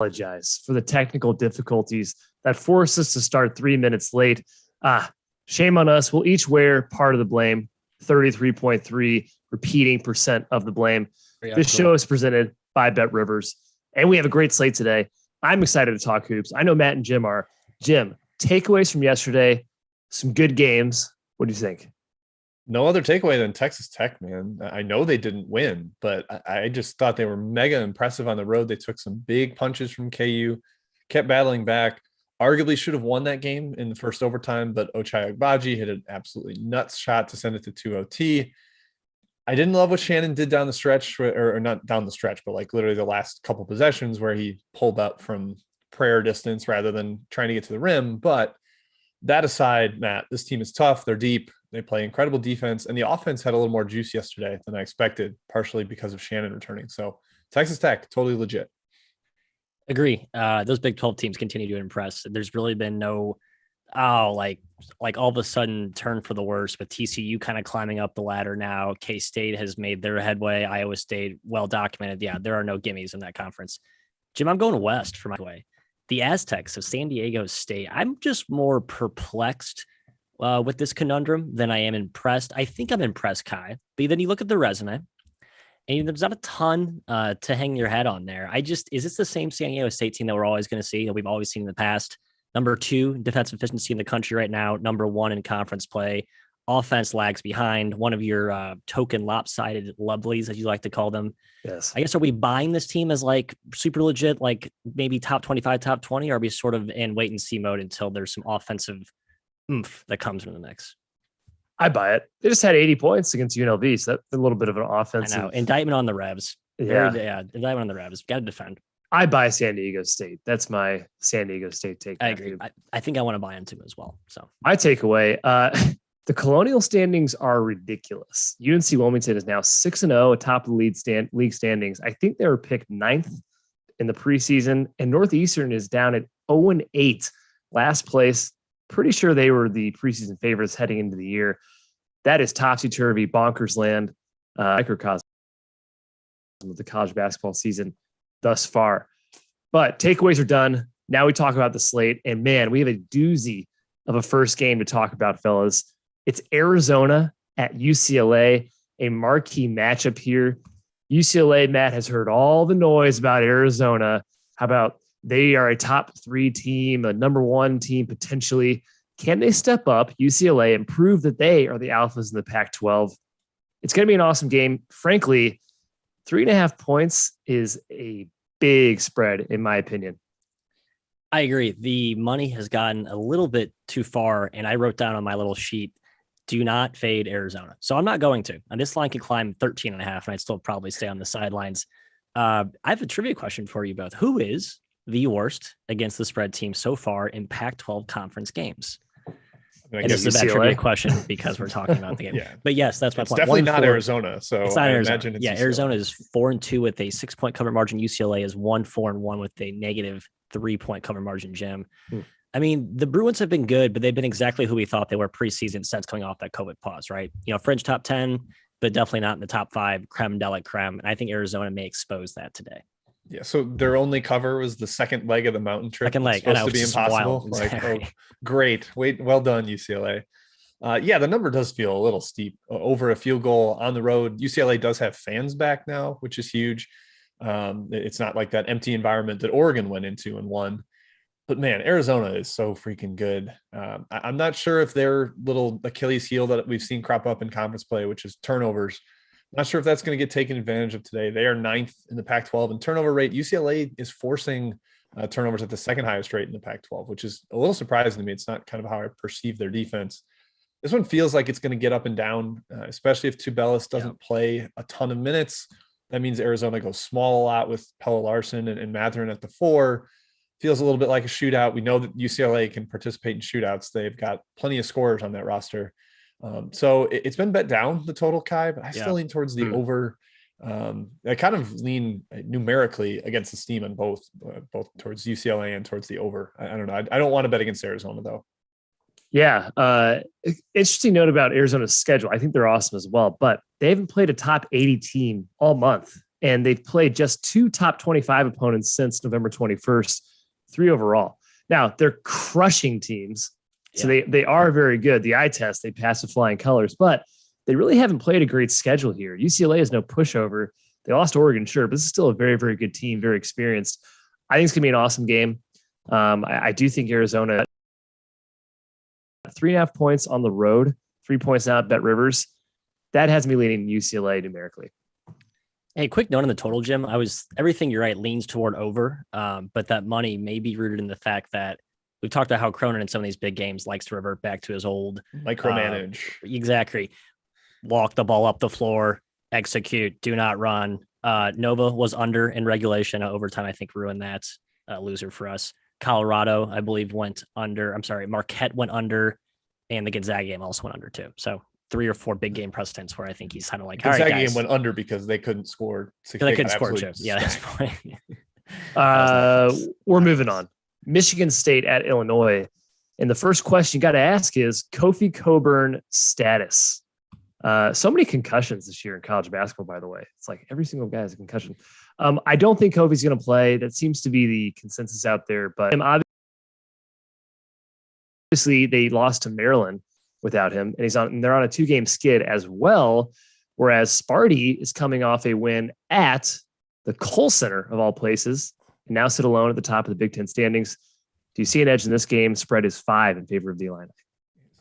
Apologize for the technical difficulties that forced us to start 3 minutes late. Shame on us. We'll each wear part of the blame, 33.3 repeating percent of the blame. This show is presented by BetRivers, and we have a great slate today. I'm excited to talk hoops. I know Matt and Jim are. Jim, takeaways from yesterday, some good games. What do you think? No other takeaway than Texas Tech, man. I know they didn't win, but I just thought they were mega impressive on the road. They took some big punches from KU, kept battling back. Arguably should have won that game in the first overtime, but Ochai Agbaji hit an absolutely nuts shot to send it to 2 OT. I didn't love what Shannon did down the stretch, or not down the stretch, but like literally the last couple possessions where he pulled up from prayer distance rather than trying to get to the rim. But that aside, Matt, this team is tough. They're deep. They play incredible defense, and the offense had a little more juice yesterday than I expected, partially because of Shannon returning. So Texas Tech, totally legit. Agree. Those Big 12 teams continue to impress. There's really been no, like all of a sudden turn for the worse, with TCU kind of climbing up the ladder now. K-State has made their headway. Iowa State, well documented. Yeah, there are no gimmies in that conference. Jim, I'm going west for my way. The Aztecs of San Diego State. I'm just more perplexed with this conundrum than I am impressed. I think I'm impressed, Kai. But then you look at the resume, and there's not a ton to hang your head on there. Is this the same San Diego State team that we're always going to see, that we've always seen in the past? Number 2 defensive efficiency in the country right now. Number 1 in conference play. Offense lags behind. One of your token lopsided lovelies, as you like to call them. Yes. I guess, are we buying this team as like super legit, like maybe top 25, top 20? Or are we sort of in wait and see mode until there's some offensive oomph that comes from the mix? I buy it. They just had 80 points against UNLV, so that's a little bit of an offensive. I know. Indictment on the Revs. Yeah. Indictment on the Revs. Got to defend. I buy San Diego State. That's my San Diego State take. I agree. I think I want to buy into as well. So my takeaway, the Colonial standings are ridiculous. UNC Wilmington is now 6-0 atop the league standings. I think they were picked 9th in the preseason, and Northeastern is down at 0-8, last place. Pretty sure they were the preseason favorites heading into the year. That is topsy-turvy, bonkers land, microcosm of the college basketball season thus far. But takeaways are done. Now we talk about the slate, and man, we have a doozy of a first game to talk about, fellas. It's Arizona at UCLA, a marquee matchup here. UCLA, Matt, has heard all the noise about Arizona. How about they are a top 3 team, a number 1 team potentially? Can they step up, UCLA, and prove that they are the alphas in the Pac-12? It's going to be an awesome game. Frankly, 3.5 points is a big spread, in my opinion. I agree. The money has gotten a little bit too far, and I wrote down on my little sheet, do not fade Arizona. So I'm not going to. And this line can climb 13.5, and I'd still probably stay on the sidelines. I have a trivia question for you both. Who is the worst against the spread team so far in Pac-12 conference games? And this is a bad trivia question because we're talking about the game. Yeah. But yes, that's my it's point. Definitely not Arizona. So it's not Arizona. Imagine it's yeah, UCLA. Arizona is 4-2 with a 6-point cover margin. UCLA is 1-4-1 with a negative 3-point cover margin. Jim. I mean, the Bruins have been good, but they've been exactly who we thought they were preseason since coming off that COVID pause, right? Fringe top 10, but definitely not in the top 5, creme de la creme. And I think Arizona may expose that today. Yeah, so their only cover was the second leg of the mountain trip. Second leg. It's supposed to be impossible. Exactly. Like, great. Well done, UCLA. The number does feel a little steep. Over a field goal on the road. UCLA does have fans back now, which is huge. It's not like that empty environment that Oregon went into and won. But man, Arizona is so freaking good. I'm not sure if their little Achilles heel that we've seen crop up in conference play, which is turnovers, I'm not sure if that's going to get taken advantage of today. They are 9th in the Pac-12 in turnover rate. UCLA is forcing turnovers at the second highest rate in the Pac-12, which is a little surprising to me. It's not kind of how I perceive their defense. This one feels like it's going to get up and down, especially if Tubelis doesn't play a ton of minutes. That means Arizona goes small a lot with Pelle Larsson and Mathurin at the 4. Feels a little bit like a shootout. We know that UCLA can participate in shootouts. They've got plenty of scorers on that roster. So it's been bet down, the total, Kai, but I still lean towards the over. I kind of lean numerically against the steam on both towards UCLA and towards the over. I don't know. I don't want to bet against Arizona, though. Yeah. Interesting note about Arizona's schedule. I think they're awesome as well, but they haven't played a top 80 team all month. And they've played just 2 top 25 opponents since November 21st, 3 overall. Now they're crushing teams. So they are very good. The eye test, they pass with flying colors, but they really haven't played a great schedule here. UCLA is no pushover. They lost Oregon, sure, but this is still a very, very good team, very experienced. I think it's going to be an awesome game. I do think Arizona, 3.5 points on the road, 3 points now at BetRivers. That has me leaning UCLA numerically. Hey, quick note on the total, Jim. Everything you're right leans toward over, but that money may be rooted in the fact that we've talked about how Cronin in some of these big games likes to revert back to his old micromanage. Exactly. Walk the ball up the floor, execute, do not run. Nova was under in regulation. Overtime, I think, ruined that loser for us. Colorado, I believe, went under. I'm sorry, Marquette went under, and the Gonzaga game also went under too. So 3 or 4 big game precedents where I think he's kind of like, Gonzaga all right, guys. game went under because they couldn't score. They couldn't score too. Yeah, that's point. We're moving on. Michigan State at Illinois. And the first question you got to ask is Kofi Cockburn status. So many concussions this year in college basketball, by the way. It's like every single guy has a concussion. I don't think Kofi's going to play. That seems to be the consensus out there. But obviously, they lost to Maryland without him, and they're on a 2-game skid as well. Whereas Sparty is coming off a win at the Kohl Center of all places, and now sit alone at the top of the Big Ten standings. Do you see an edge in this game? Spread is 5 in favor of the Illini.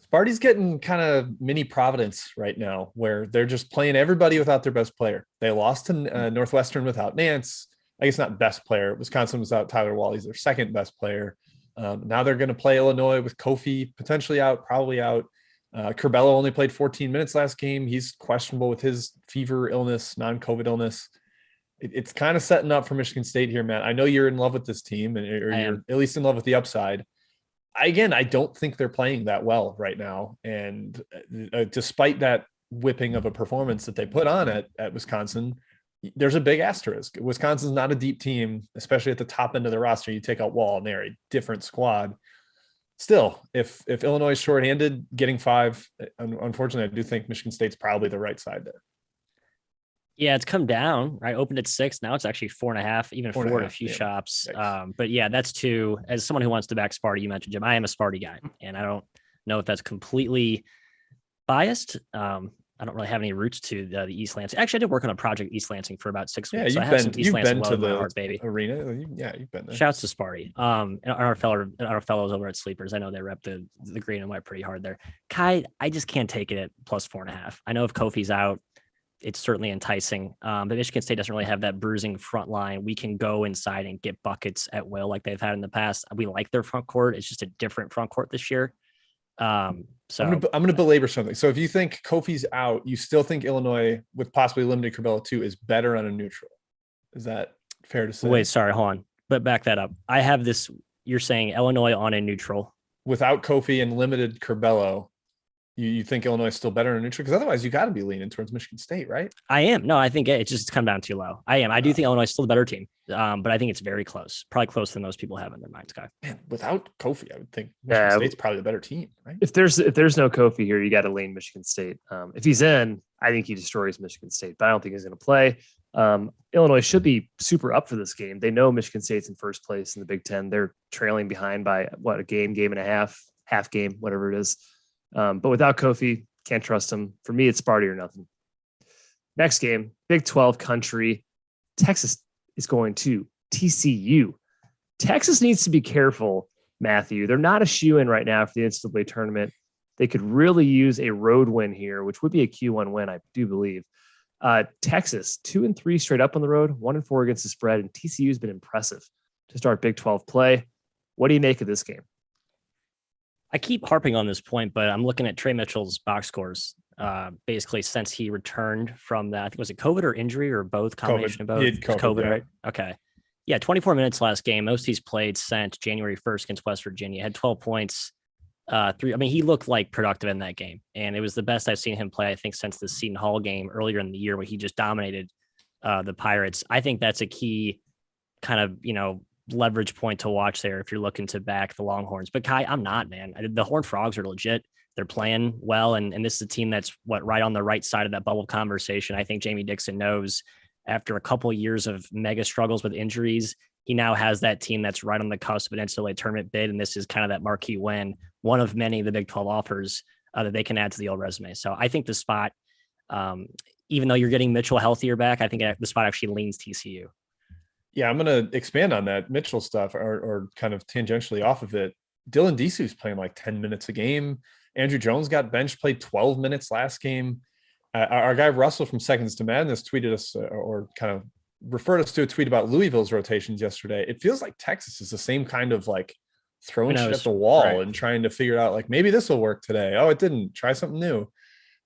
Sparty's getting kind of mini Providence right now, where they're just playing everybody without their best player. They lost to Northwestern without Nance. I guess not best player. Wisconsin without Tyler Wall. He's their second best player. Now they're going to play Illinois with Kofi potentially out, probably out. Curbelo only played 14 minutes last game. He's questionable with his fever illness, non-COVID illness. It's kind of setting up for Michigan State here, Matt. I know you're in love with this team, or you're at least in love with the upside. I don't think they're playing that well right now. And despite that whipping of a performance that they put on at Wisconsin, there's a big asterisk. Wisconsin's not a deep team, especially at the top end of the roster. You take out Wall, and they're a different squad. Still, if Illinois is shorthanded, getting 5, unfortunately, I do think Michigan State's probably the right side there. Yeah, it's come down, right? Opened at 6. Now it's actually 4.5, even 4 in a few shops. But yeah, that's 2. As someone who wants to back Sparty, you mentioned, Jim, I am a Sparty guy, and I don't know if that's completely biased. I don't really have any roots to the East Lansing. Actually, I did work on a project East Lansing for about 6 weeks. Yeah, you've been to the heart, baby. arena. You've been there. Shouts to Sparty. And our fellows over at Sleepers. I know they rep the green and white pretty hard there. Kai, I just can't take it at plus 4.5. I know if Kofi's out, it's certainly enticing. But Michigan State doesn't really have that bruising front line. We can go inside and get buckets at will like they've had in the past. We like their front court. It's just a different front court this year. So I'm going to belabor something. So if you think Kofi's out, you still think Illinois, with possibly limited Curbelo too, is better on a neutral. Is that fair to say? Wait, sorry, hold on. But back that up. I have this. You're saying Illinois on a neutral without Kofi and limited Curbelo. You think Illinois is still better on a neutral? Because otherwise you got to be leaning towards Michigan State, right? I am. No, I think it's just come down too low. I am. I do think Illinois is still the better team, but I think it's very close. Probably closer than most people have in their minds, Guy. Man, without Kofi, I would think Michigan State's probably the better team, right? If there's no Kofi here, you got to lean Michigan State. If he's in, I think he destroys Michigan State, but I don't think he's going to play. Illinois should be super up for this game. They know Michigan State's in first place in the Big Ten. They're trailing behind by a game and a half game, whatever it is. But without Kofi, can't trust him. For me, it's Sparty or nothing. Next game, Big 12 country. Texas is going to TCU. Texas needs to be careful, Matthew. They're not a shoe-in right now for the NCAA tournament. They could really use a road win here, which would be a Q1 win, I do believe. Texas, 2-3 straight up on the road, 1-4 against the spread, and TCU has been impressive to start Big 12 play. What do you make of this game? I keep harping on this point, but I'm looking at Trey Mitchell's box scores. Basically, since he returned from that, I think was it COVID or injury or both, combination of both? COVID, yeah. Right? Okay. Yeah, 24 minutes last game. Most he's played since January 1st against West Virginia. Had 12 points. He looked like productive in that game, and it was the best I've seen him play, I think, since the Seton Hall game earlier in the year where he just dominated the Pirates. I think that's a key kind of, leverage point to watch there if you're looking to back the Longhorns. But Kai, I'm not, man. The Horned Frogs are legit. They're playing well, and this is a team that's right on the right side of that bubble conversation. I think Jamie Dixon knows after a couple of years of mega struggles with injuries, he now has that team that's right on the cusp of an NCAA tournament bid. And this is kind of that marquee win, one of many of the Big 12 offers that they can add to the old resume. So I think the spot, even though you're getting Mitchell healthier back, I think the spot actually leans TCU. Yeah, I'm going to expand on that Mitchell stuff or kind of tangentially off of it. Dylan Disu's playing like 10 minutes a game. Andrew Jones got benched, played 12 minutes last game. Our guy Russell from Seconds to Madness tweeted us or kind of referred us to a tweet about Louisville's rotations yesterday. It feels like Texas is the same kind of like throwing shit at the wall and trying to figure out like, maybe this will work today. Oh, it didn't. Try something new.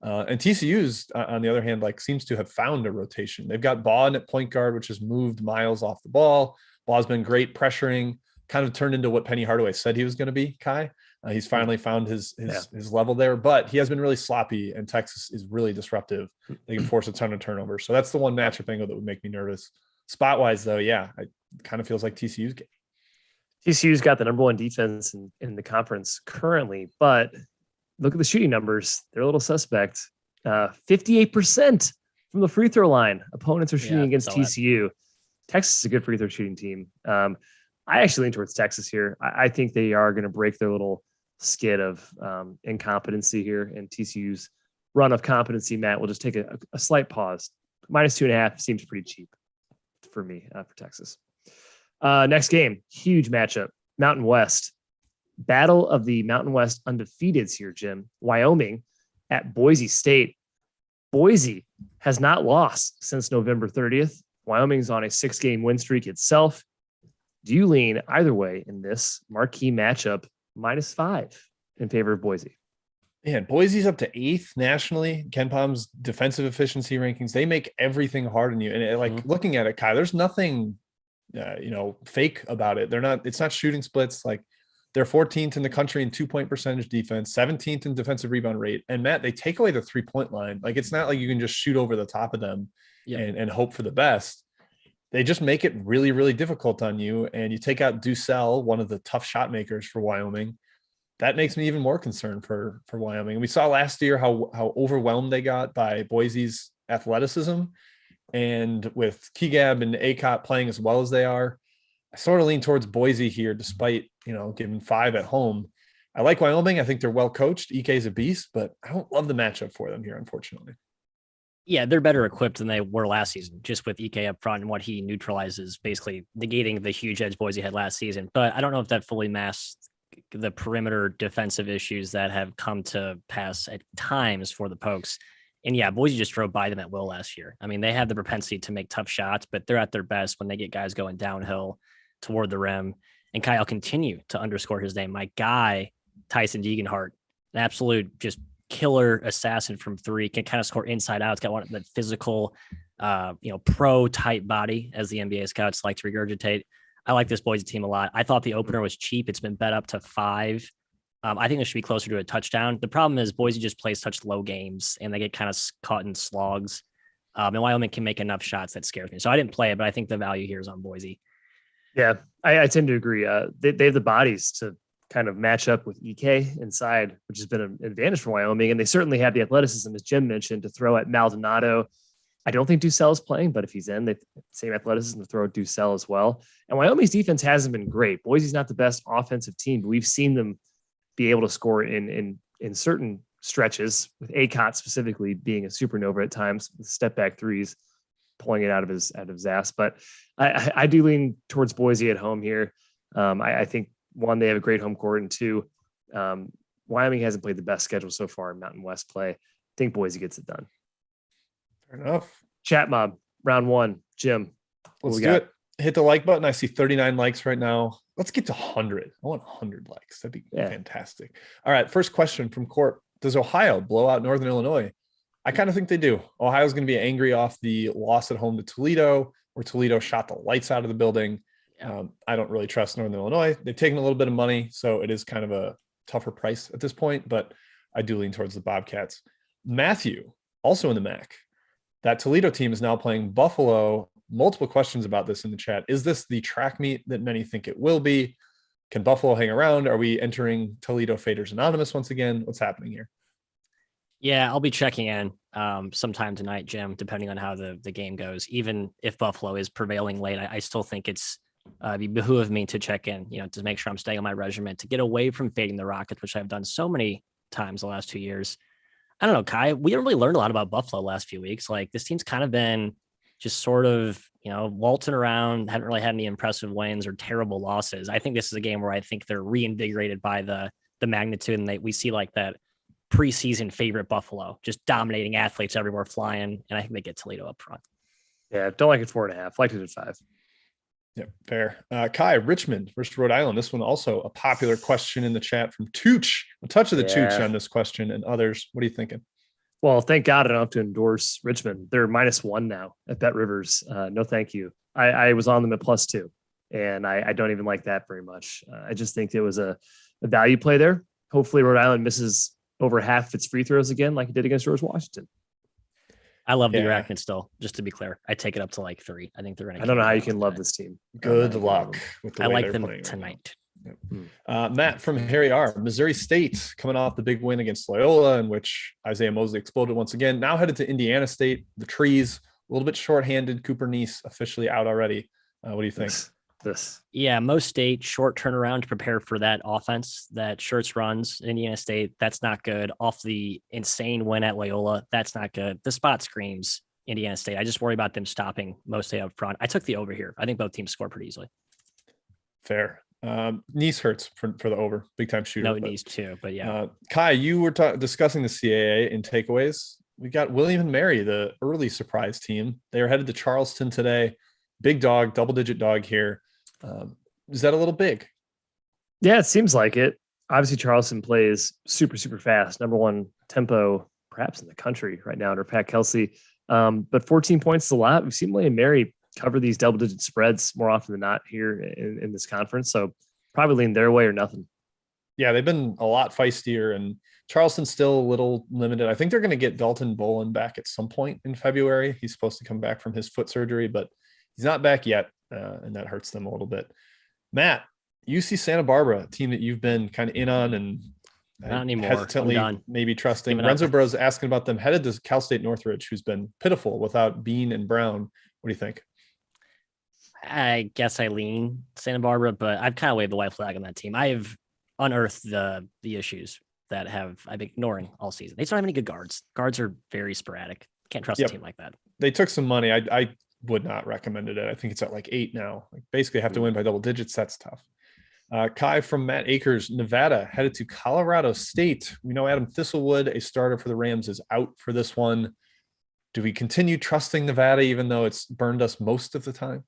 And TCU's, on the other hand, like seems to have found a rotation. They've got Baugh at point guard, which has moved miles off the ball. Baugh's been great pressuring, kind of turned into what Penny Hardaway said he was going to be, Kai. He's finally found his level there, but he has been really sloppy, and Texas is really disruptive. They can force a ton of turnovers. So that's the one matchup angle that would make me nervous. Spot-wise, though, yeah, it kind of feels like TCU's game. TCU's got the number one defense in the conference currently, but look at the shooting numbers. They're a little suspect. 58% from the free throw line. Opponents are shooting against TCU. Texas is a good free throw shooting team. I actually lean towards Texas here. I think they are going to break their little skid of incompetency here, and TCU's run of competency, Matt, will just take a slight pause. -2.5 seems pretty cheap for me for Texas. Next game, huge matchup. Mountain West. Battle of the Mountain West undefeateds here, Jim. Wyoming at Boise State. Boise has not lost since November 30th. Wyoming's on a 6-game win streak itself. Do you lean either way in this marquee matchup, -5 in favor of Boise? Man, Boise's up to 8th nationally. Ken Palm's defensive efficiency rankings, they make everything hard on you. And looking at it, Kai, there's nothing, fake about it. It's not shooting splits. Like, they're 14th in the country in 2-point percentage defense, 17th in defensive rebound rate. And Matt, they take away the 3-point line. Like, it's not like you can just shoot over the top of them and hope for the best. They just make it really, really difficult on you. And you take out Ducell, one of the tough shot makers for Wyoming. That makes me even more concerned for Wyoming. We saw last year how overwhelmed they got by Boise's athleticism. And with Kigab and Acott playing as well as they are, I sort of lean towards Boise here, despite, giving 5 at home. I like Wyoming. I think they're well coached. EK's a beast, but I don't love the matchup for them here, unfortunately. Yeah, they're better equipped than they were last season, just with EK up front and what he neutralizes, basically negating the huge edge Boise had last season. But I don't know if that fully masks the perimeter defensive issues that have come to pass at times for the Pokes. And yeah, Boise just drove by them at will last year. I mean, they have the propensity to make tough shots, but they're at their best when they get guys going downhill toward the rim. And Kyle continue to underscore his name. My guy, Tyson Deeganhart, an absolute just killer assassin from 3, can kind of score inside out. It's got one of that physical, pro type body, as the NBA scouts like to regurgitate. I like this Boise team a lot. I thought the opener was cheap. It's been bet up to 5. I think it should be closer to a touchdown. The problem is Boise just plays such low games and they get kind of caught in slogs. And Wyoming can make enough shots that scares me. So I didn't play it, but I think the value here is on Boise. Yeah, I tend to agree. They have the bodies to kind of match up with EK inside, which has been an advantage for Wyoming. And they certainly have the athleticism, as Jim mentioned, to throw at Maldonado. I don't think Ducell is playing, but if he's in, they same athleticism to throw at Ducell as well. And Wyoming's defense hasn't been great. Boise's not the best offensive team, but we've seen them be able to score in certain stretches, with Acott specifically being a supernova at times, with step back threes, pulling it out of his ass. But I do lean towards Boise at home here. I think, 1, they have a great home court, and 2, Wyoming hasn't played the best schedule so far in Mountain West play. I think Boise gets it done. Fair enough. Chat mob, round 1. Jim, let's do it. Hit the like button. I see 39 likes right now. Let's get to 100. I want 100 likes. That'd be fantastic. All right. First question from Court. Does Ohio blow out Northern Illinois? I kind of think they do. Ohio's going to be angry off the loss at home to Toledo, where Toledo shot the lights out of the building. I don't really trust Northern Illinois. They've taken a little bit of money, so it is kind of a tougher price at this point, but I do lean towards the Bobcats. Matthew, also in the MAC. That Toledo team is now playing Buffalo. Multiple questions about this in the chat. Is this the track meet that many think it will be? Can Buffalo hang around? Are we entering Toledo Faders Anonymous once again? What's happening here? Yeah, I'll be checking in. sometime tonight, Jim, depending on how the game goes. Even if Buffalo is prevailing late, I still think it's be behoove me to check in, to make sure I'm staying on my regimen, to get away from fading the Rockets, which I've done so many times the last 2 years. I don't know, Kai, we haven't really learned a lot about Buffalo the last few weeks. Like, this team's kind of been just sort of, waltzing around, haven't really had any impressive wins or terrible losses. I think this is a game where I think they're reinvigorated by the magnitude, and we see like that preseason favorite Buffalo just dominating athletes everywhere, flying, and I think they get Toledo up front. Yeah, don't like it 4.5. Liked it at 5. Yep, fair. Kai, Richmond versus Rhode Island. This one also a popular question in the chat from Tooch. A touch of the Tooch on this question and others. What are you thinking? Well, thank God I don't have to endorse Richmond. They're -1 now at BetRivers. No, thank you. I was on them at +2, and I don't even like that very much. I just think it was a value play there. Hopefully Rhode Island misses over half its free throws again, like it did against George Washington. I love the Arachnids still, just to be clear. I take it up to like 3. I think they're going to. I don't know how you can love this team. Good luck with the way I like them playing tonight. Yep. Matt from Harry R. Missouri State coming off the big win against Loyola, in which Isaiah Mosley exploded once again. Now headed to Indiana State. The Trees, a little bit shorthanded. Cooper Neese officially out already. What do you think? Yeah, Mo State, short turnaround to prepare for that offense that Schertz runs. Indiana State, that's not good. Off the insane win at Loyola, that's not good. The spot screams Indiana State. I just worry about them stopping Mo State up front. I took the over here. I think both teams score pretty easily. Fair. Neese hurts for the over. Big time shooter. No, Neese too, but yeah. Kai, you were discussing the CAA in takeaways. We got William and Mary, the early surprise team. They are headed to Charleston today. Big dog, double-digit dog here. Is that a little big? Yeah, it seems like it. Obviously, Charleston plays super, super fast. Number 1 tempo, perhaps in the country right now under Pat Kelsey. But 14 points is a lot. We've seen William Mary cover these double-digit spreads more often than not here in this conference. So probably lean their way or nothing. Yeah, they've been a lot feistier, and Charleston's still a little limited. I think they're going to get Dalton Bolin back at some point in February. He's supposed to come back from his foot surgery, but he's not back yet, and that hurts them a little bit. Matt, UC Santa Barbara, a team that you've been kind of in on and not anymore. Hesitantly maybe trusting. Renzo Bros asking about them, headed to Cal State Northridge, who's been pitiful without Bean and Brown. What do you think? I guess I lean Santa Barbara, but I've kind of waved the white flag on that team. I've unearthed the issues that I've been ignoring all season. They just don't have any good guards. Guards are very sporadic. Can't trust a team like that. They took some money. I would not recommend it. I think it's at like 8 now. Like basically have to win by double digits. That's tough. Kai from Matt Akers, Nevada, headed to Colorado State. We know Adam Thistlewood, a starter for the Rams, is out for this one. Do we continue trusting Nevada, even though it's burned us most of the time?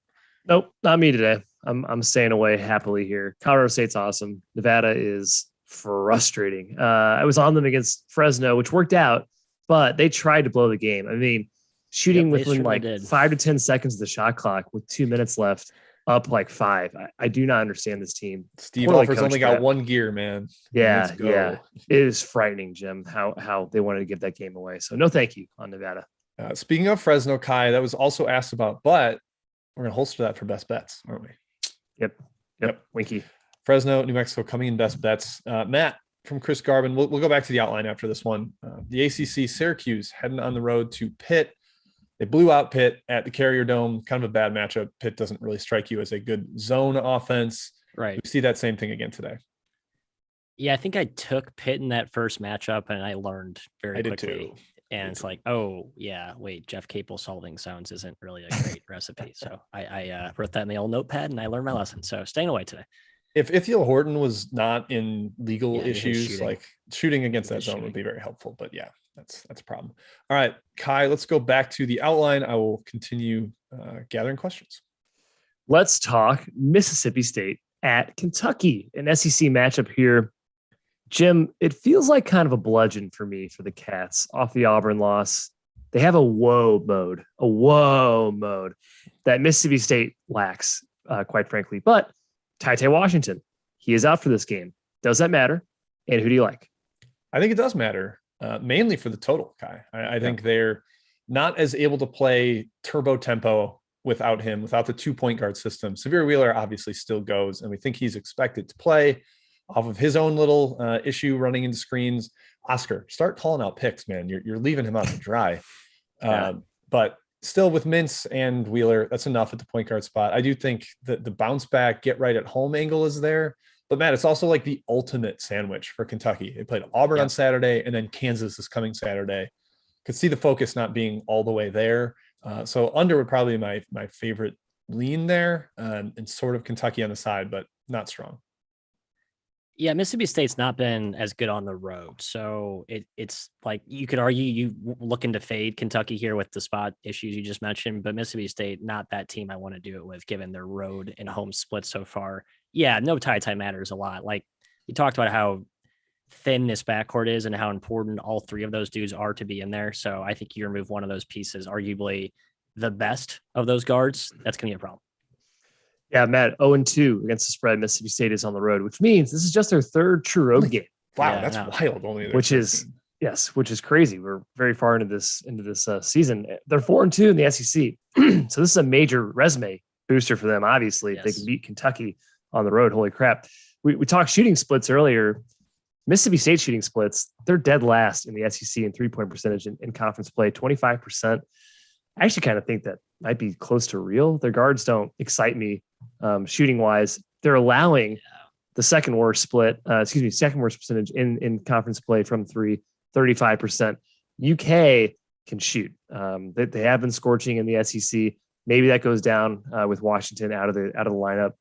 Nope, not me today. I'm staying away happily here. Colorado State's awesome. Nevada is frustrating. I was on them against Fresno, which worked out, but they tried to blow the game. I mean, shooting within like 5 to 10 seconds of the shot clock with 2 minutes left, up like 5. I do not understand this team. Steve Alford's only got one gear, man. Yeah. It is frightening, Jim, how they wanted to give that game away. So no, thank you on Nevada. Speaking of Fresno, Kai, that was also asked about, but we're going to holster that for best bets, aren't we? Yep. Winky. Fresno, New Mexico coming in best bets. Matt from Chris Garvin. We'll go back to the outline after this one. The ACC, Syracuse heading on the road to Pitt. They blew out Pitt at the Carrier Dome. Kind of a bad matchup. Pitt doesn't really strike you as a good zone offense. Right. We see that same thing again today. Yeah, I think I took Pitt in that first matchup, and I learned very quickly. Too. And it's like, oh, yeah, wait, Jeff Capel solving zones isn't really a great recipe. So I wrote that in the old notepad, and I learned my lesson. So staying away today. If Ithiel Horton was not in legal issues, like shooting against that zone would be very helpful. But yeah, that's a problem. All right, Kai, let's go back to the outline. I will continue gathering questions. Let's talk Mississippi State at Kentucky, an SEC matchup here. Jim, it feels like kind of a bludgeon for me for the Cats off the Auburn loss. They have a woe mode that Mississippi State lacks, quite frankly. But Ty Washington, he is out for this game. Does that matter? And who do you like? I think it does matter, mainly for the total, Kai. I think they're not as able to play turbo tempo without him, without the 2-point guard system. Severe Wheeler obviously still goes, and we think he's expected to play. off of his own little issue running into screens. Oscar, start calling out picks, man. You're leaving him out to dry. But still with Mintz and Wheeler, that's enough at the point guard spot. I do think that the bounce back, get right at home angle is there. But Matt, it's also like the ultimate sandwich for Kentucky. They played Auburn on Saturday, and then Kansas is coming Saturday. Could see the focus not being all the way there. So under would probably be my favorite lean there, and sort of Kentucky on the side, but not strong. Yeah, Mississippi State's not been as good on the road. So it's like you could argue you looking to fade Kentucky here with the spot issues you just mentioned, but Mississippi State, not that team I want to do it with given their road and home split so far. Yeah, no tie matters a lot. Like we talked about how thin this backcourt is and how important all three of those dudes are to be in there. So I think you remove one of those pieces, arguably the best of those guards, that's going to be a problem. Yeah, Matt, 0-2 against the spread. Mississippi State is on the road, which means this is just their third true road game. Wow, that's wild. Only which is crazy. We're very far into this season. They're 4-2 in the SEC, so this is a major resume booster for them. Obviously, if they can beat Kentucky on the road, holy crap! We talked shooting splits earlier. Mississippi State shooting splits, they're dead last in the SEC in 3-point percentage in conference play, 25%. I actually kind of think that might be close to real. Their guards don't excite me shooting wise. They're allowing the second worst percentage in conference play from three, 35%. UK can shoot. They have been scorching in the SEC. Maybe that goes down with Washington out of the lineup.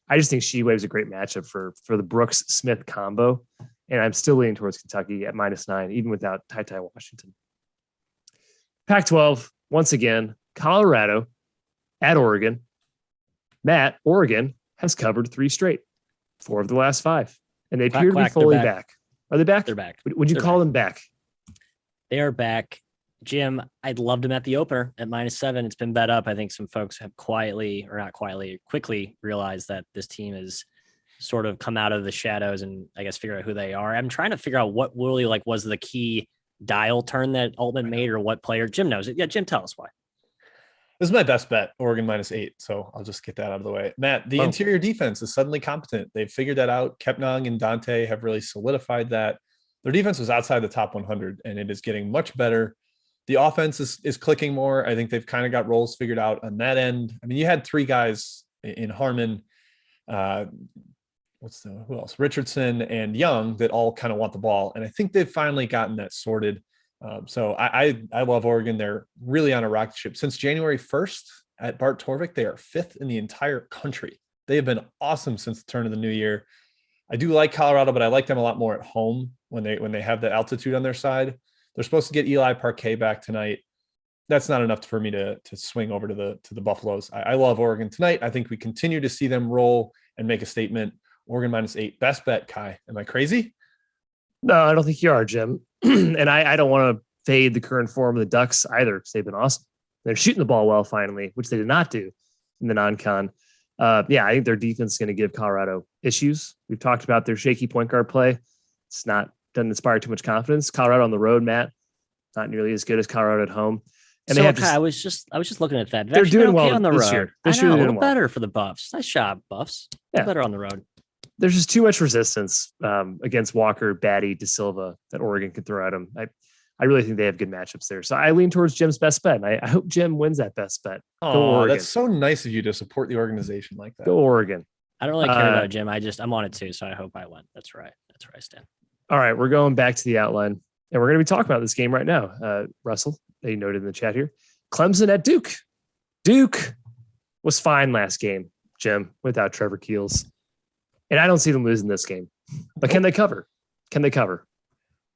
I just think Shea Wave's a great matchup for the Brooks Smith combo. And I'm still leaning towards Kentucky at -9, even without Ty Washington. Pac-12, once again, Colorado at Oregon. Matt, Oregon has covered 3 straight, 4 of the last 5. And they appear to be fully back. Are they back? They're back. Would you call them back? They are back. Jim, I'd loved them at the opener at -7. It's been bet up. I think some folks have quickly realized that this team is sort of come out of the shadows and I guess figure out who they are. I'm trying to figure out what really was the key dial turn that Altman made or what player. Jim knows it. Yeah, Jim, tell us why. This is my best bet, Oregon -8. So I'll just get that out of the way. Matt, the interior defense is suddenly competent. They've figured that out. Kepnang and Dante have really solidified that. Their defense was outside the top 100 and it is getting much better. The offense is clicking more. I think they've kind of got roles figured out on that end. I mean, you had 3 guys in Harmon, who else? Richardson and Young that all kind of want the ball. And I think they've finally gotten that sorted. So I love Oregon. They're really on a rocket ship. Since January 1st at Bart Torvik, they are 5th in the entire country. They have been awesome since the turn of the new year. I do like Colorado, but I like them a lot more at home when they have the altitude on their side. They're supposed to get Eli Parquet back tonight. That's not enough for me to swing over to the Buffaloes. I love Oregon tonight. I think we continue to see them roll and make a statement. Oregon -8. Best bet, Kai. Am I crazy? No, I don't think you are, Jim. And I don't want to fade the current form of the Ducks either because they've been awesome. They're shooting the ball well finally, which they did not do in the non-con. I think their defense is going to give Colorado issues. We've talked about their shaky point guard play. Doesn't inspire too much confidence. Colorado on the road, Matt, not nearly as good as Colorado at home. And so, I was just looking at that. They're doing well on the this road. year. I know, a little better for the Buffs. Nice job, Buffs. Yeah. Better on the road. There's just too much resistance against Walker, Batty, De Silva that Oregon could throw at them. I really think they have good matchups there. So I lean towards Jim's best bet. And I hope Jim wins that best bet. Oh, that's so nice of you to support the organization like that. Go Oregon. I don't really care about Jim. I'm on it too. So I hope I win. That's right. That's where I stand. All right. We're going back to the outline and we're going to be talking about this game right now. Russell, they noted in the chat here, Clemson at Duke. Duke was fine last game, Jim, without Trevor Keels. And I don't see them losing this game, but can they cover?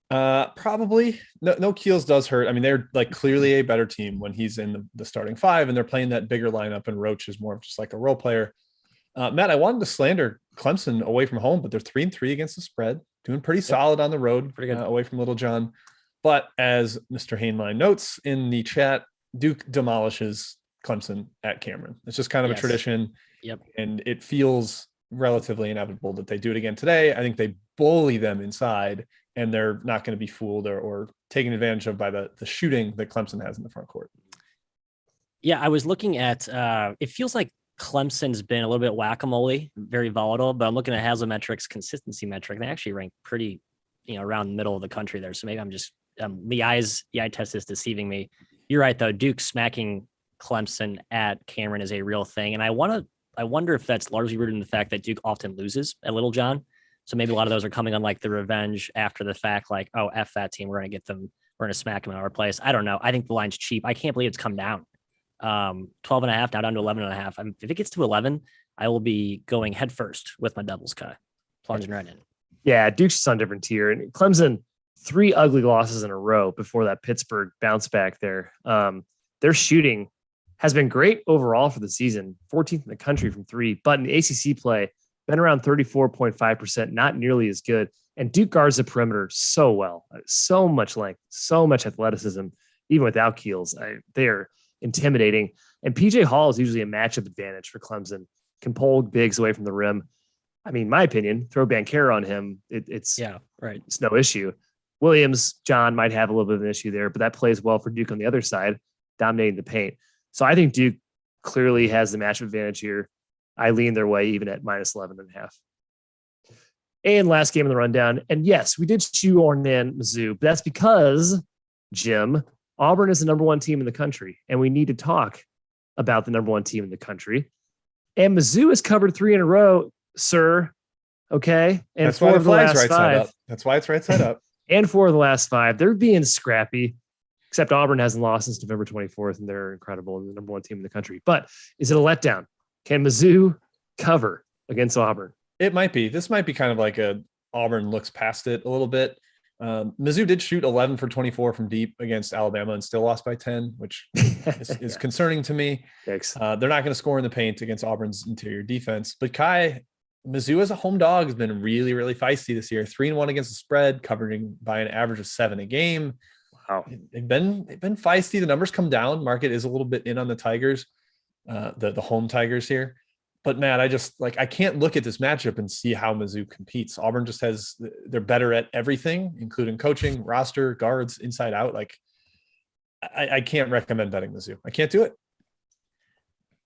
Probably. No, Keels does hurt. I mean, they're like clearly a better team when he's in the starting 5 and they're playing that bigger lineup and Roach is more of just like a role player. Matt, I wanted to slander Clemson away from home, but they're 3-3 against the spread, doing pretty solid on the road, pretty good away from Little John. But as Mr. Hainline notes in the chat, Duke demolishes Clemson at Cameron. It's just kind of a tradition. Yep. And it feels relatively inevitable that they do it again today. I think they bully them inside and they're not going to be fooled or taken advantage of by the shooting that Clemson has in the front court. Yeah, I was looking at, it feels like Clemson's been a little bit whack-a-mole, very volatile, but I'm looking at Haslametrics consistency metric. They actually rank pretty, around the middle of the country there. So maybe I'm just the eye test is deceiving me. You're right though. Duke smacking Clemson at Cameron is a real thing, and I wonder if that's largely rooted in the fact that Duke often loses at Little John. So maybe a lot of those are coming on like the revenge after the fact, like, oh, F that team, we're going to get them, we're going to smack them in our place. I don't know. I think the line's cheap. I can't believe it's come down. 12 and a half, now down to 11 and a half. If it gets to 11, I will be going head first with my Devils Kai, plunging right in. Yeah, Duke's just on a different tier. And Clemson, 3 ugly losses in a row before that Pittsburgh bounce back there. Their shooting has been great overall for the season, 14th in the country from 3, but in the ACC play, been around 34.5%, not nearly as good. And Duke guards the perimeter so well, so much length, so much athleticism, even without Keels. They are intimidating. And PJ Hall is usually a matchup advantage for Clemson, can pull bigs away from the rim. I mean, my opinion, throw Banchero on him. It's no issue. Williams, John might have a little bit of an issue there, but that plays well for Duke on the other side, dominating the paint. So I think Duke clearly has the matchup advantage here. I lean their way even at minus 11.5. And last game in the rundown. And yes, we did shoehorn in Mizzou, but that's because, Jim, Auburn is the number 1 team in the country, and we need to talk about the number 1 team in the country. And Mizzou has covered 3 in a row, sir. Okay. And that's why the flag's right side up. That's why it's right side up. And 4 of the last 5. They're being scrappy, except Auburn hasn't lost since November 24th, and they're incredible and the number 1 team in the country. But is it a letdown? Can Mizzou cover against Auburn? It might be. This might be kind of like Auburn looks past it a little bit. Mizzou did shoot 11 for 24 from deep against Alabama and still lost by 10, which is concerning to me. They're not going to score in the paint against Auburn's interior defense. But Kai, Mizzou as a home dog has been really, really feisty this year. 3-1 against the spread, covering by an average of 7 a game. Wow, they've been feisty. The numbers come down. Market is a little bit in on the Tigers, the home Tigers here. But Matt, I can't look at this matchup and see how Mizzou competes. Auburn just they're better at everything, including coaching, roster, guards, inside out. I can't recommend betting Mizzou. I can't do it.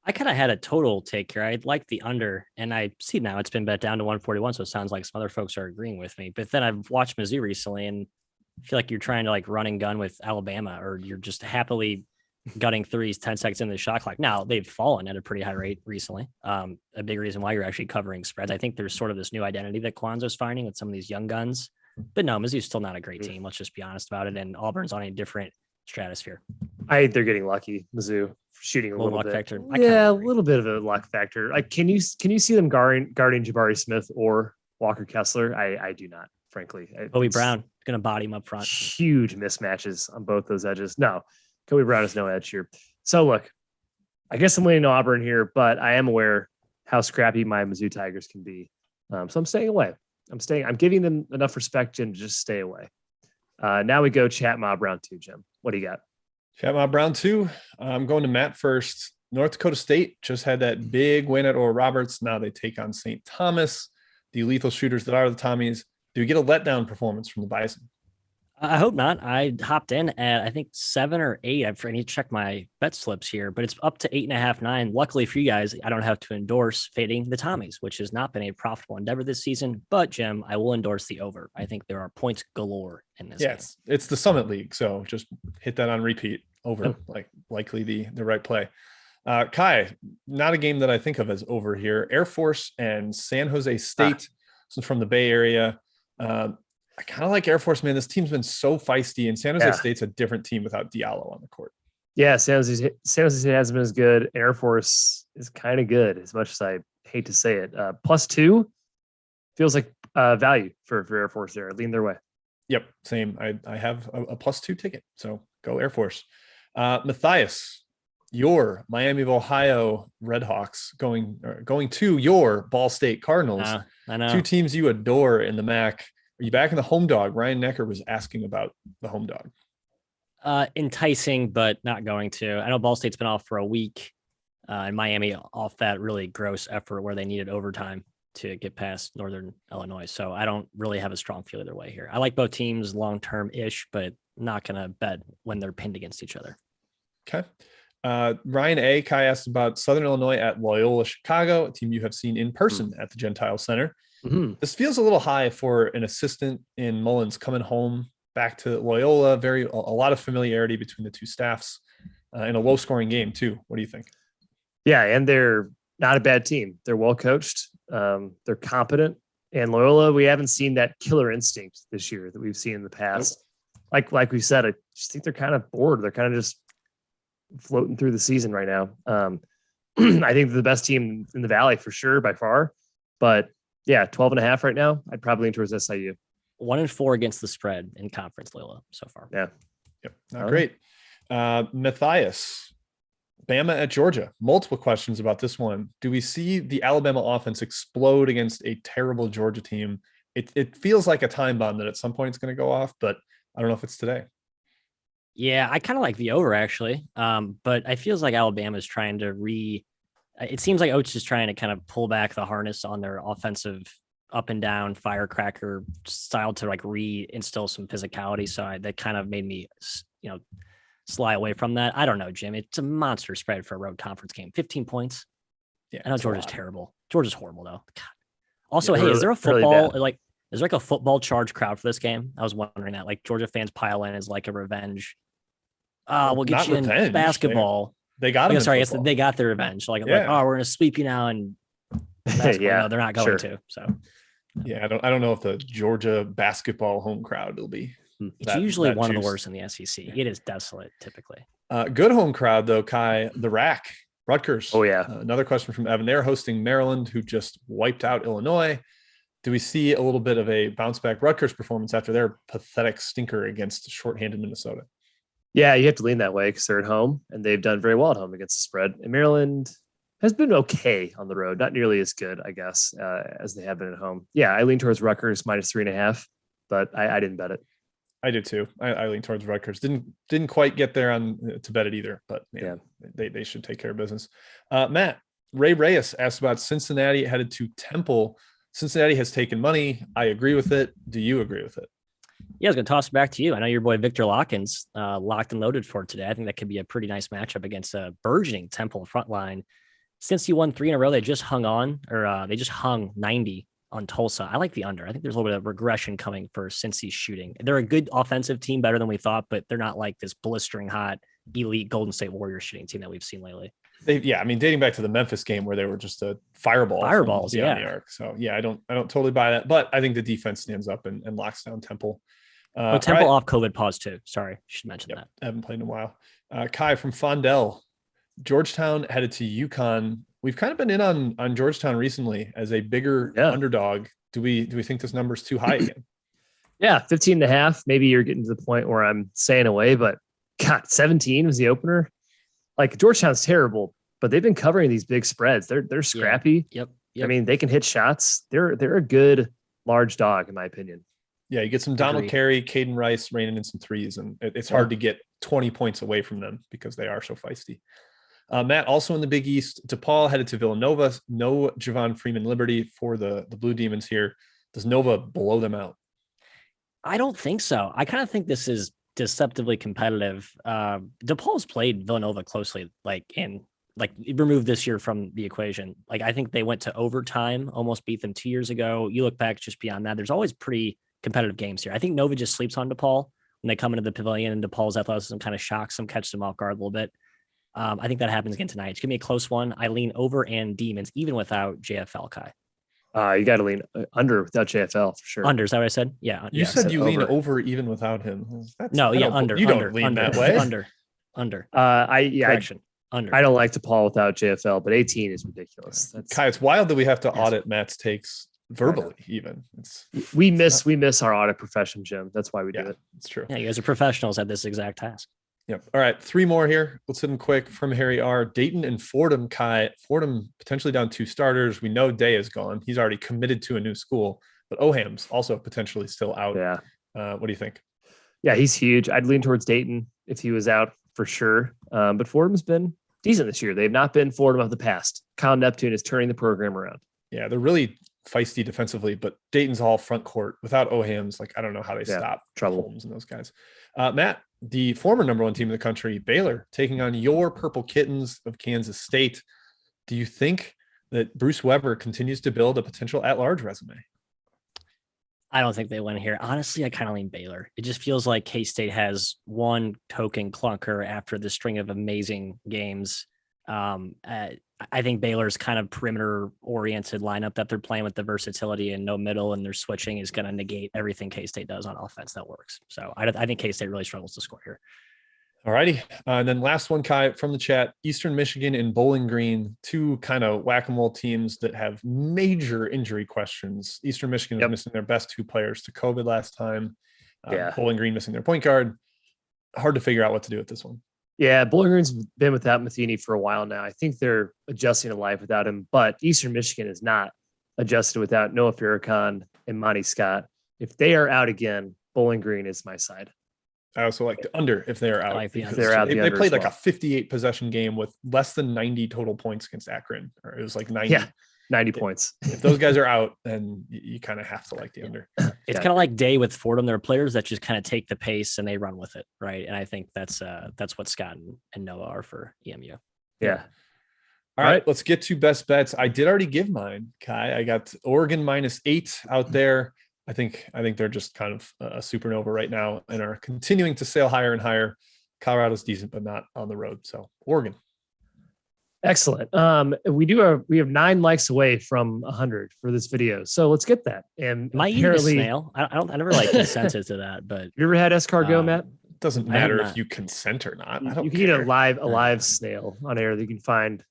I kind of had a total take here. I'd like the under, and I see now it's been bet down to 141. So it sounds like some other folks are agreeing with me. But then I've watched Mizzou recently and feel like you're trying to run and gun with Alabama, or you're just happily gutting threes 10 seconds in the shot clock. Now they've fallen at a pretty high rate recently. A big reason why you're actually covering spreads. I think there's sort of this new identity that Kwanzaa's finding with some of these young guns, but no, Mizzou's still not a great team. Let's just be honest about it. And Auburn's on a different stratosphere. I think they're getting lucky. Mizzou shooting a little luck bit. Factor. Yeah, a little bit of a luck factor. Can you see them guarding Jabari Smith or Walker Kessler? I do not, frankly. Kobe Brown going to body him up front. Huge mismatches on both those edges. No, Kobe Brown has no edge here. So look, I guess I'm leaning to Auburn here, but I am aware how scrappy my Mizzou Tigers can be. So I'm staying away. I'm giving them enough respect, Jim, to just stay away. Now we go Chat Mob round 2, Jim. What do you got? Chat Mob round 2. I'm going to Matt first. North Dakota State just had that big win at Oral Roberts. Now they take on St. Thomas, the lethal shooters that are the Tommies. Do we get a letdown performance from the Bison? I hope not. I hopped in at, I think 7 or 8. I need to check my bet slips here, but it's up to 8.5, 9. Luckily for you guys, I don't have to endorse fading the Tommies, which has not been a profitable endeavor this season. But Jim, I will endorse the over. I think there are points galore in this. Yeah, it's the Summit League, so just hit that on repeat. Over, likely the right play. Kai, not a game that I think of as over here. Air Force and San Jose State, so from the Bay Area. I kind of like Air Force, man. This team's been so feisty, and San Jose State's a different team without Diallo on the court. Yeah, San Jose State hasn't been as good. Air Force is kind of good, as much as I hate to say it. +2 feels like value for Air Force there. Lean their way. Yep, same. I have a +2 ticket, so go Air Force. Matthias, your Miami of Ohio Redhawks going to your Ball State Cardinals. I know. 2 teams you adore in the MAC. Are you back in the home dog? Ryan Necker was asking about the home dog. Enticing, but not going to. I know Ball State's been off for a week, and Miami off that really gross effort where they needed overtime to get past Northern Illinois. So I don't really have a strong feel either way here. I like both teams long-term-ish, but not going to bet when they're pinned against each other. Okay. Ryan A. Kai asked about Southern Illinois at Loyola Chicago, a team you have seen in person at the Gentile Center. This feels a little high for an assistant in Mullins coming home back to Loyola. A lot of familiarity between the two staffs in a low-scoring game too. What do you think? Yeah, and they're not a bad team. They're well coached. They're competent. And Loyola, we haven't seen that killer instinct this year that we've seen in the past. Nope. Like we said, I just think they're kind of bored. They're kind of just floating through the season right now. I think they're the best team in the Valley for sure by far. But yeah, 12.5 right now. I'd probably lean towards SIU. 1-4 against the spread in conference Loyola so far. Yeah. Yep. Not great. Matthias, Bama at Georgia. Multiple questions about this one. Do we see the Alabama offense explode against a terrible Georgia team? It feels like a time bomb that at some point it's going to go off, but I don't know if it's today. Yeah, I kind of like the over actually. But I feels like Alabama is trying to it seems like Oates is trying to kind of pull back the harness on their offensive up and down firecracker style to like reinstill some physicality. So that kind of made me, sly away from that. I don't know, Jim. It's a monster spread for a road conference game. 15 points. Yeah, I know Georgia's terrible. Georgia's horrible though. God. Also, yeah, hey, is there a football really is there like a football charge crowd for this game? I was wondering that. Like Georgia fans pile in as like a revenge. We'll get Not you revenge. in basketball. They got him. Sorry, I guess they got their revenge. Like, we're going to sweep you now. And yeah, no, they're not going to. So, yeah, I don't know if the Georgia basketball home crowd will be. It's usually one of the worst in the SEC. It is desolate typically. Good home crowd though, Kai. The Rack, Rutgers. Oh yeah. Another question from Evan. They're hosting Maryland, who just wiped out Illinois. Do we see a little bit of a bounce back Rutgers performance after their pathetic stinker against shorthanded Minnesota? Yeah, you have to lean that way because they're at home and they've done very well at home against the spread. And Maryland has been okay on the road, not nearly as good, I guess, as they have been at home. Yeah, I lean towards Rutgers -3.5, but I didn't bet it. I did too. I lean towards Rutgers. Didn't quite get there to bet it either, but man, they should take care of business. Matt, Ray Reyes asked about Cincinnati headed to Temple. Cincinnati has taken money. I agree with it. Do you agree with it? Yeah, I was going to toss it back to you. I know your boy Victor Lockins locked and loaded for today. I think that could be a pretty nice matchup against a burgeoning Temple front line. Since he won 3 in a row, they just hung 90 on Tulsa. I like the under. I think there's a little bit of regression coming for Cincy's shooting. They're a good offensive team, better than we thought, but they're not like this blistering hot elite Golden State Warriors shooting team that we've seen lately. Dating back to the Memphis game where they were just a fireballs yeah. On the arc. So yeah, I don't totally buy that, but I think the defense stands up and locks down Temple. Temple off COVID pause too. Sorry, should mention that. I haven't played in a while. Kai from Fondell, Georgetown headed to UConn. We've kind of been in on Georgetown recently as a bigger underdog. Do we think this number is too high again? Yeah, 15.5. Maybe you're getting to the point where I'm staying away, but God, 17 was the opener. Like Georgetown's terrible, but they've been covering these big spreads. They're scrappy. Yep. I mean, they can hit shots. They're a good large dog, in my opinion. Yeah, you get some Donald Carey, Caden Rice raining in some threes, and it's hard to get 20 points away from them because they are so feisty. Matt, also in the Big East, DePaul headed to Villanova. No Javon Freeman Liberty for the Blue Demons here. Does Nova blow them out? I don't think so. I kind of think this is deceptively competitive. DePaul's played Villanova closely, remove this year from the equation. Like, I think they went to overtime, almost beat them 2 years ago. You look back just beyond that, there's always pretty competitive games here. I think Nova just sleeps on DePaul when they come into the pavilion, and DePaul's athleticism kind of shocks them, catches them off guard a little bit. I think that happens again tonight. It's going to be a close one. I lean over and Demons, even without JFL, Kai. You got to lean under without JFL for sure. Under, is that what I said? Yeah. You said you lean over even without him. Under. You don't lean that way. Under. Correction. Under. I don't like DePaul without JFL, but 18 is ridiculous. Kai, it's wild that we have to audit Matt's takes verbally. Even we miss our audit profession, Jim. That's why we do it. It's true. Yeah, you guys are professionals at this exact task. Yep. All right, 3 more here. Let's hit them quick from Harry R. Dayton and Fordham. Kai, Fordham potentially down 2 starters. We know Day is gone. He's already committed to a new school, but Oham's also potentially still out. Yeah. What do you think? Yeah, he's huge. I'd lean towards Dayton if he was out for sure. But Fordham's been decent this year. They've not been Fordham of the past. Kyle Neptune is turning the program around. Yeah, they're really feisty defensively, but Dayton's all front court without Ohams. Like, I don't know how they stop trouble. Holmes and those guys. Matt, the former number one team in the country, Baylor, taking on your Purple Kittens of Kansas State. Do you think that Bruce Weber continues to build a potential at-large resume? I don't think they win here. Honestly, I kind of lean Baylor. It just feels like K-State has one token clunker after the string of amazing games. I think Baylor's kind of perimeter-oriented lineup that they're playing with the versatility and no middle, and their switching is going to negate everything K-State does on offense that works. So I think K-State really struggles to score here. All righty. And then last one, Kai, from the chat, Eastern Michigan and Bowling Green, two kind of whack-a-mole teams that have major injury questions. Eastern Michigan is missing their best two players to COVID last time. Bowling Green missing their point guard. Hard to figure out what to do with this one. Yeah, Bowling Green's been without Matheny for a while now. I think they're adjusting to life without him, but Eastern Michigan is not adjusted without Noah Farrakhan and Monty Scott. If they are out again, Bowling Green is my side. I also like the under if they're out. If they're out, they played like a 58 possession game with less than 90 total points against Akron, or it was like 90. Yeah, 90 points. If those guys are out, then you kind of have to like the under. It's kind of like Day with Fordham. There are players that just kind of take the pace and they run with it, right? And I think that's what Scott and Noah are for EMU. Yeah. All right, let's get to best bets. I did already give mine, Kai. I got Oregon -8 out there. I think they're just kind of a supernova right now and are continuing to sail higher and higher. Colorado's decent, but not on the road. So Oregon. Excellent. We have 9 likes away from 100 for this video. So let's get that. And am I eating a snail? I never like consented to that, but you ever had escargot, Matt? It doesn't matter if you consent or not. You can eat a live snail on air that you can find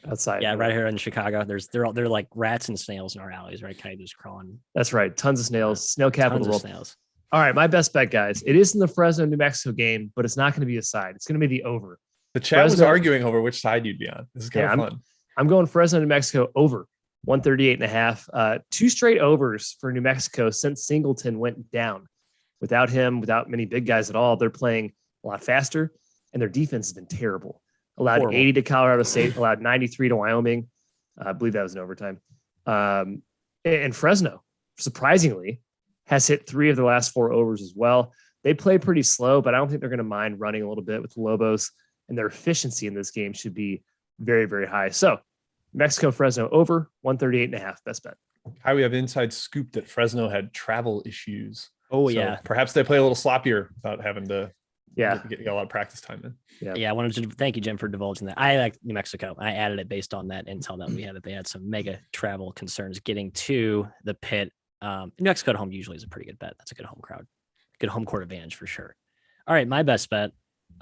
outside. Yeah, right here in Chicago. They're like rats and snails in our alleys, right? Kind of just crawling. That's right. Tons of snails. Snail capital. Tons of snails. All right, my best bet, guys. It is in the Fresno, New Mexico game, but it's not going to be a side. It's going to be the over. The chat was arguing over which side you'd be on. This is kind of fun. I'm going Fresno, New Mexico over 138.5. 2 straight overs for New Mexico since Singleton went down. Without him, without many big guys at all, they're playing a lot faster, and their defense has been terrible. Allowed 80 to Colorado State, allowed 93 to Wyoming. I believe that was in overtime. And Fresno, surprisingly, has hit 3 of the last 4 overs as well. They play pretty slow, but I don't think they're going to mind running a little bit with the Lobos, and their efficiency in this game should be very, very high. So Mexico, Fresno over 138.5, best bet. How we have inside scoop that Fresno had travel issues. Oh, so yeah. Perhaps they play a little sloppier without having to get a lot of practice time in. Yeah. I wanted to thank you, Jim, for divulging that. I like New Mexico. I added it based on that intel that we had, that they had some mega travel concerns getting to the pit. New Mexico at home usually is a pretty good bet. That's a good home crowd, good home court advantage for sure. All right, my best bet.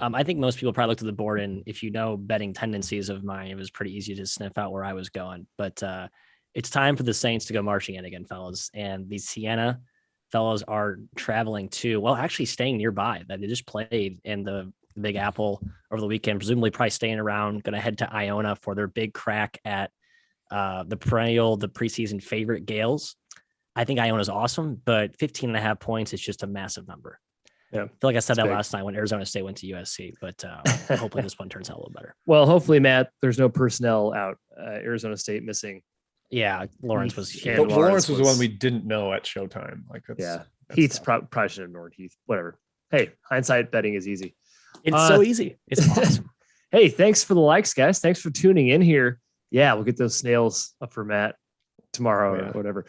I think most people probably looked at the board, and if you know betting tendencies of mine, it was pretty easy to sniff out where I was going. But it's time for the Saints to go marching in again, fellas. And the Siena fellows are traveling to, well, actually staying nearby. That they just played in the Big Apple over the weekend, presumably probably staying around, going to head to Iona for their big crack at the preseason favorite Gales. I think Iona's awesome, but 15.5 points is just a massive number. Yeah. I feel like I said that last night when Arizona State went to USC, but hopefully this one turns out a little better. Well, hopefully, Matt, there's no personnel out. Arizona State missing. Yeah, Lawrence was. Lawrence was the one we didn't know at Showtime. That's Heath's probably should have ignored Heath. Whatever. Hey, hindsight betting is easy. It's so easy. It's awesome. Hey, thanks for the likes, guys. Thanks for tuning in here. Yeah, we'll get those snails up for Matt tomorrow or whatever.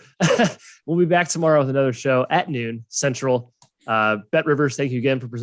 We'll be back tomorrow with another show at noon Central. BetRivers, thank you again for presenting.